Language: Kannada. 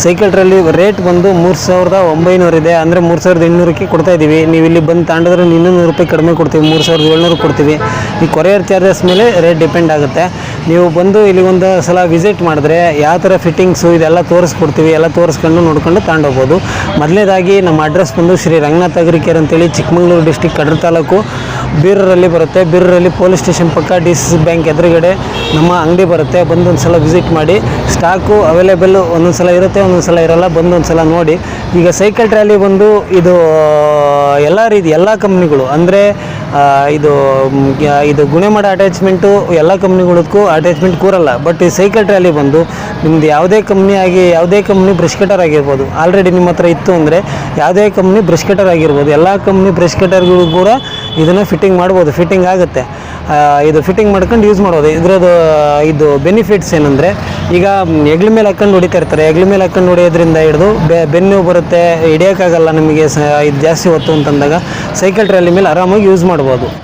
ಸೈಕಲ್ ಟ್ರಾಲಿ ರೇಟ್ ಬಂದು 3900 ಇದೆ, ಅಂದರೆ 3800ಕ್ಕೆ ಕೊಡ್ತಾಯಿದ್ದೀವಿ. ನೀವು ಇಲ್ಲಿ ಬಂದು ತಾಂಡಿದ್ರೆ ಇನ್ನೂ ₹100 ಕಡಿಮೆ ಕೊಡ್ತೀವಿ, 3700 ಕೊಡ್ತೀವಿ. ಈ ಕೊರಿಯರ್ ಚಾರ್ಜಸ್ ಮೇಲೆ ರೇಟ್ ಡಿಪೆಂಡ್ ಆಗುತ್ತೆ. ನೀವು ಬಂದು ಇಲ್ಲಿ ಒಂದು ಸಲ ವಿಸಿಟ್ ಮಾಡಿದ್ರೆ ಯಾವ ಥರ ಫಿಟ್ಟಿಂಗ್ಸು ಇದೆಲ್ಲ ತೋರಿಸ್ಕೊಡ್ತೀವಿ, ಎಲ್ಲ ತೋರಿಸ್ಕೊಂಡು ನೋಡ್ಕೊಂಡು ತಗೊಂಡೋಗ್ಬೋದು. ಮೊದಲನೇದಾಗಿ ನಮ್ಮ ಅಡ್ರೆಸ್ ಬಂದು ಶ್ರೀ ರಂಗನಾಥ ಅಗ್ರಿಕೇರ್ ಅಂತೇಳಿ ಚಿಕ್ಕಮಗಳೂರು ಡಿಸ್ಟಿಕ್ ಕಡೂರು ತಾಲೂಕು ಬೀರರಲ್ಲಿ ಬರುತ್ತೆ. ಬೀರರಲ್ಲಿ ಪೊಲೀಸ್ ಸ್ಟೇಷನ್ ಪಕ್ಕ DCC ಬ್ಯಾಂಕ್ ಎದುರುಗಡೆ ನಮ್ಮ ಅಂಗಡಿ ಬರುತ್ತೆ. ಬಂದು ಒಂದು ಸಲ ವಿಸಿಟ್ ಮಾಡಿ. ಸ್ಟಾಕು ಅವೈಲೇಬಲ್ಲು ಒಂದೊಂದು ಸಲ ಇರುತ್ತೆ, ಒಂದೊಂದು ಸಲ ಇರೋಲ್ಲ. ಬಂದು ಒಂದು ಸಲ ನೋಡಿ. ಈಗ ಸೈಕಲ್ ಟ್ರಾಲಿ ಬಂದು ಇದು ಎಲ್ಲ ರೀತಿ ಎಲ್ಲ ಕಂಪ್ನಿಗಳು, ಅಂದರೆ ಇದು ಗುಣಮಟ್ಟ ಅಟ್ಯಾಚ್ಮೆಂಟು ಎಲ್ಲ ಕಂಪ್ನಿಗಳಿಗೂ ಅಟ್ಯಾಚ್ಮೆಂಟ್ ಕೂರಲ್ಲ. ಬಟ್ ಈ ಸೈಕಲ್ ಟ್ರಾಲಿ ಬಂದು ನಿಮ್ದು ಯಾವುದೇ ಕಂಪ್ನಿ ಬ್ರಷ್ ಕಟರ್ ಆಗಿರ್ಬೋದು, ಆಲ್ರೆಡಿ ನಿಮ್ಮ ಹತ್ರ ಇತ್ತು ಅಂದರೆ ಯಾವುದೇ ಕಂಪ್ನಿ ಬ್ರಷ್ ಕಟರ್ ಆಗಿರ್ಬೋದು, ಎಲ್ಲ ಕಂಪ್ನಿ ಬ್ರಷ್ ಕಟರ್ಗಳು ಕೂಡ ಇದನ್ನು ಫಿಟ್ಟಿಂಗ್ ಮಾಡ್ಬೋದು. ಫಿಟ್ಟಿಂಗ್ ಆಗುತ್ತೆ. ಇದು ಫಿಟ್ಟಿಂಗ್ ಮಾಡ್ಕೊಂಡು ಯೂಸ್ ಮಾಡ್ಬೋದು. ಇದು ಬೆನಿಫಿಟ್ಸ್ ಏನಂದರೆ, ಈಗ ಹೆಗ್ಲ ಮೇಲೆ ಹಾಕೊಂಡು ಹೊಡಿತಾ ಇರ್ತಾರೆ. ಹೆಗ್ಲ ಮೇಲೆ ಹಾಕೊಂಡು ಹೊಡೆಯೋದ್ರಿಂದ ಹಿಡಿದು ಬೆನ್ನು ಬರುತ್ತೆ, ಹಿಡಿಯೋಕ್ಕಾಗಲ್ಲ ನಮಗೆ ಇದು ಜಾಸ್ತಿ ಹೊತ್ತು ಅಂತಂದಾಗ ಸೈಕಲ್ ಟ್ರಾಲಿ ಮೇಲೆ ಆರಾಮಾಗಿ ಯೂಸ್ ಮಾಡ್ಬೋದು.